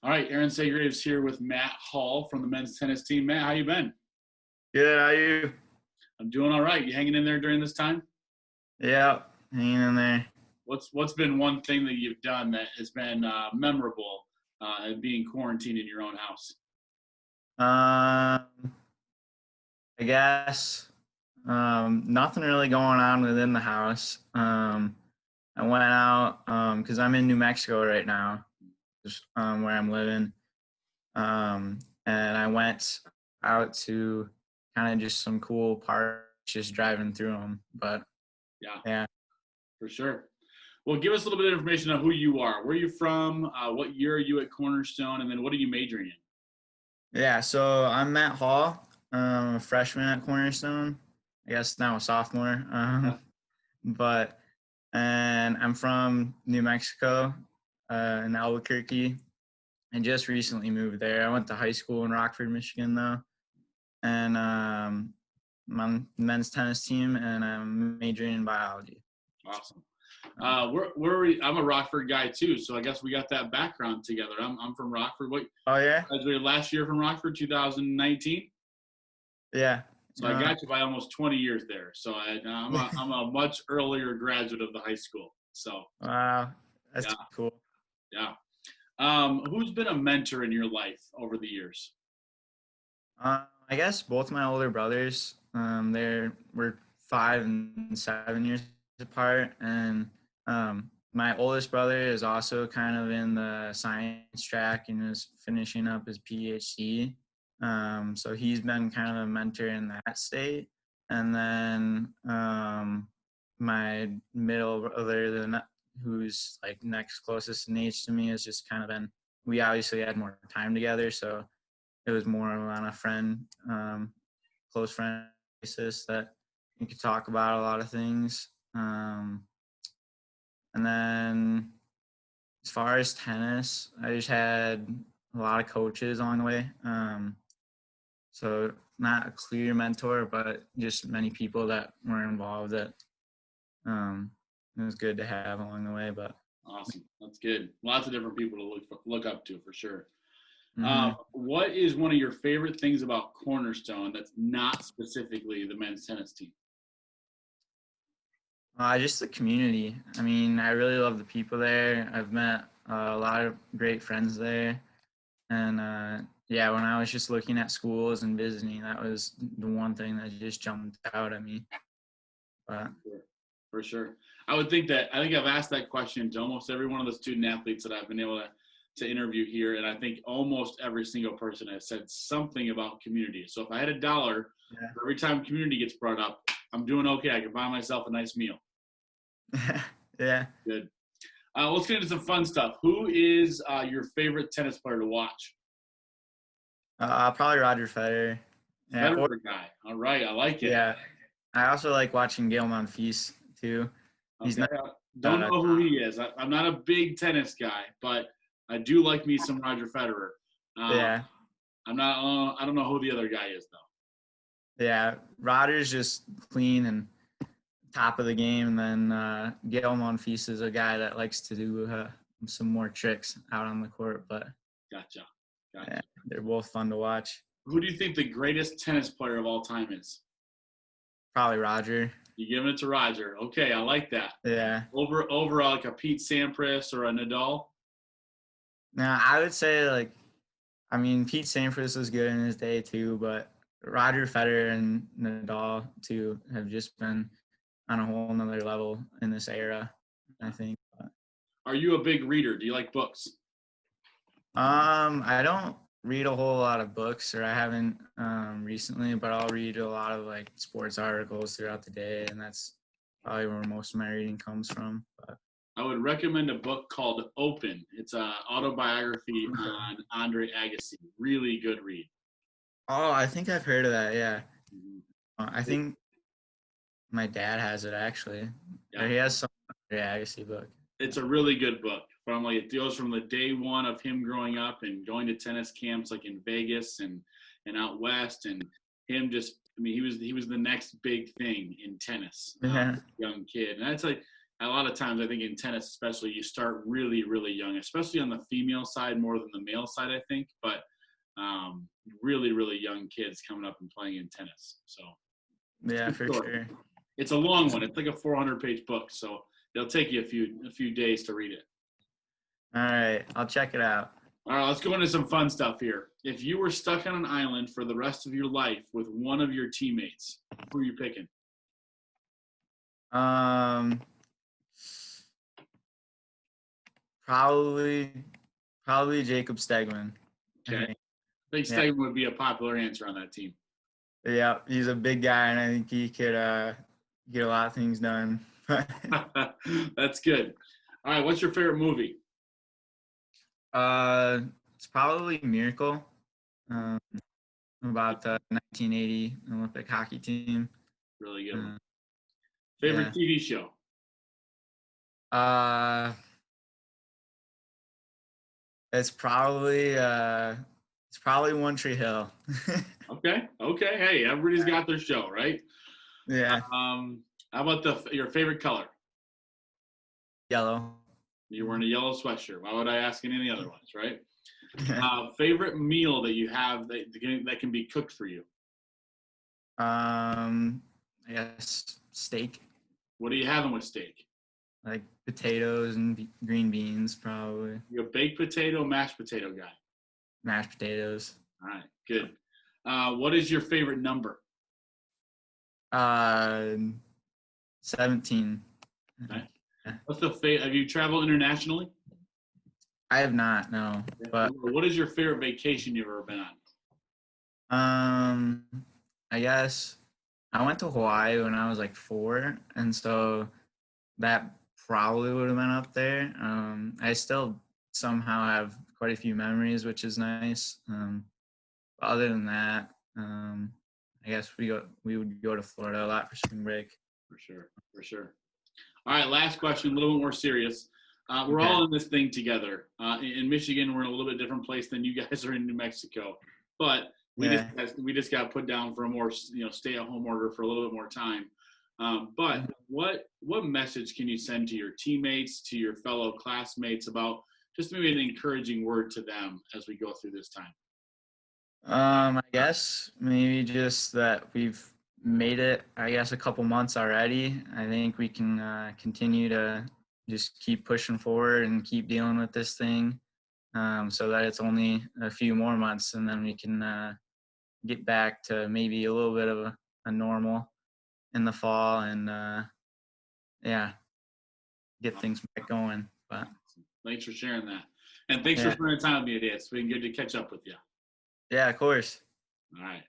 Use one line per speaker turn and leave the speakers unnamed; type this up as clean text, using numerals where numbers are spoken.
All right, Aaron Segraves here with Matt Hall from the men's tennis team. Matt, how you been?
Good, how are you?
I'm doing all right. You hanging in there during this time?
Yeah, hanging in there.
What's been one thing that you've done that has been memorable being quarantined in your own house?
Um, I guess nothing really going on within the house. I went out because I'm in New Mexico right now, just where I'm living. And I went out to kind of just some cool parks, just driving through them. But
Yeah,
yeah,
for sure. Well, give us a little bit of information on who you are. Where are you from? What year are you at Cornerstone? And then what are you majoring in?
yeah. So I'm Matt Hall, a freshman at Cornerstone. I guess now a sophomore.
Yeah.
But and I'm from New Mexico, in Albuquerque. I just recently moved there. I went to high school in Rockford, Michigan, though, and I'm on the men's tennis team, and I'm majoring in biology.
Awesome. Where are we? I'm a Rockford guy too, so I guess we got that background together. I'm from Rockford. What
Oh yeah,
graduated last year from Rockford, 2019.
yeah.
So I got you by almost 20 years there. So I'm a much earlier graduate of the high school. So
Wow, that's
yeah,
cool.
yeah. Who's been a mentor in your life over the years?
I guess both my older brothers. We're 5 and 7 years apart, and my oldest brother is also kind of in the science track and is finishing up his PhD. So he's been kind of a mentor in that state. And then my middle brother, who's like next closest in age to me, has just kind of been. We obviously had more time together, so it was more on a close friend basis that you could talk about a lot of things. And then as far as tennis, I just had a lot of coaches along the way. So not a clear mentor, but just many people that were involved that it was good to have along the way. But
Awesome, that's good. Lots of different people to look up to for sure.
mm-hmm.
What is one of your favorite things about Cornerstone that's not specifically the men's tennis team?
Just the community. I mean, I really love the people there. I've met a lot of great friends there. And yeah, when I was just looking at schools and visiting, that was the one thing that just jumped out at me. But
For sure. I think I've asked that question to almost every one of the student athletes that I've been able to interview here. And I think almost every single person has said something about community. So if I had $1 for every time community gets brought up, I'm doing okay. I can buy myself a nice meal.
Yeah.
Good. Let's get into some fun stuff. Who is your favorite tennis player to watch?
Probably Roger Federer. Yeah.
Federer guy. All right. I like it.
Yeah. I also like watching Gael Monfils too. He's
okay.
not.
Don't know who he is. I'm not a big tennis guy, but I do like me some Roger Federer.
Yeah.
I'm not. I don't know who the other guy is though.
Yeah. Roger's just clean and top of the game, and then Gael Monfils is a guy that likes to do some more tricks out on the court. But
Gotcha.
yeah, they're both fun to watch.
Who do you think the greatest tennis player of all time is?
Probably Roger.
You giving it to Roger? Okay, I like that.
Yeah.
Over like a Pete Sampras or a Nadal.
Now I would say Pete Sampras was good in his day too, but Roger Federer and Nadal too have just been on a whole nother level in this era, I think. But,
are you a big reader? Do you like books?
I don't read a whole lot of books, or I haven't recently, but I'll read a lot of like sports articles throughout the day, and that's probably where most of my reading comes from. But
I would recommend a book called Open. It's an autobiography on Andre Agassi. Really good read.
Oh, I think I've heard of that. Yeah,
Mm-hmm.
I think my dad has it actually.
Yeah.
Or he has some Andre Agassi book.
It's a really good book. It goes from the day one of him growing up and going to tennis camps like in Vegas and out west, and him just. I mean, he was the next big thing in tennis.
Yeah.
Young kid, and that's like a lot of times I think in tennis especially you start really, really young, especially on the female side more than the male side, I think. But really, really young kids coming up and playing in tennis. So
Yeah, for sure.
it's a long one. It's like a 400-page book, so it'll take you a few days to read it.
All right, I'll check it out.
All right, let's go into some fun stuff here. If you were stuck on an island for the rest of your life with one of your teammates, who are you picking?
Probably Jacob Stegman.
Okay. I think Stegman would be a popular answer on that team.
Yeah, he's a big guy, and I think he could get a lot of things done.
That's good. All right, what's your favorite movie?
It's probably Miracle, about the 1980 Olympic hockey team.
Really good one. Favorite TV show?
It's probably One Tree Hill.
Okay. Hey, everybody's got their show, right?
Yeah.
How about your favorite color?
Yellow.
You're wearing a yellow sweatshirt. Why would I ask any other ones, right? Favorite meal that you have that can be cooked for you?
I guess steak.
What are you having with steak?
Like potatoes and green beans, probably.
You're a baked potato, mashed potato guy.
Mashed potatoes.
All right, good. What is your favorite number?
17.
Okay. What's have you traveled internationally?
I have not, no. But
what is your favorite vacation you've ever been on?
I guess I went to Hawaii when I was like 4, and so that probably would have been up there. I still somehow have quite a few memories, which is nice. But other than that, I guess we would go to Florida a lot for spring break.
For sure. All right, last question, a little bit more serious. We're all in this thing together. In Michigan, we're in a little bit different place than you guys are in New Mexico, but we just got put down for a more stay-at-home order for a little bit more time. But what message can you send to your teammates, to your fellow classmates about just maybe an encouraging word to them as we go through this time?
I guess maybe just that we've made it, I guess, a couple months already. I think we can continue to just keep pushing forward and keep dealing with this thing, so that it's only a few more months, and then we can get back to maybe a little bit of a normal in the fall, and get things back going. But
thanks for sharing that, and thanks for spending time with me today. It's been good to catch up with you.
Yeah, of course.
All right.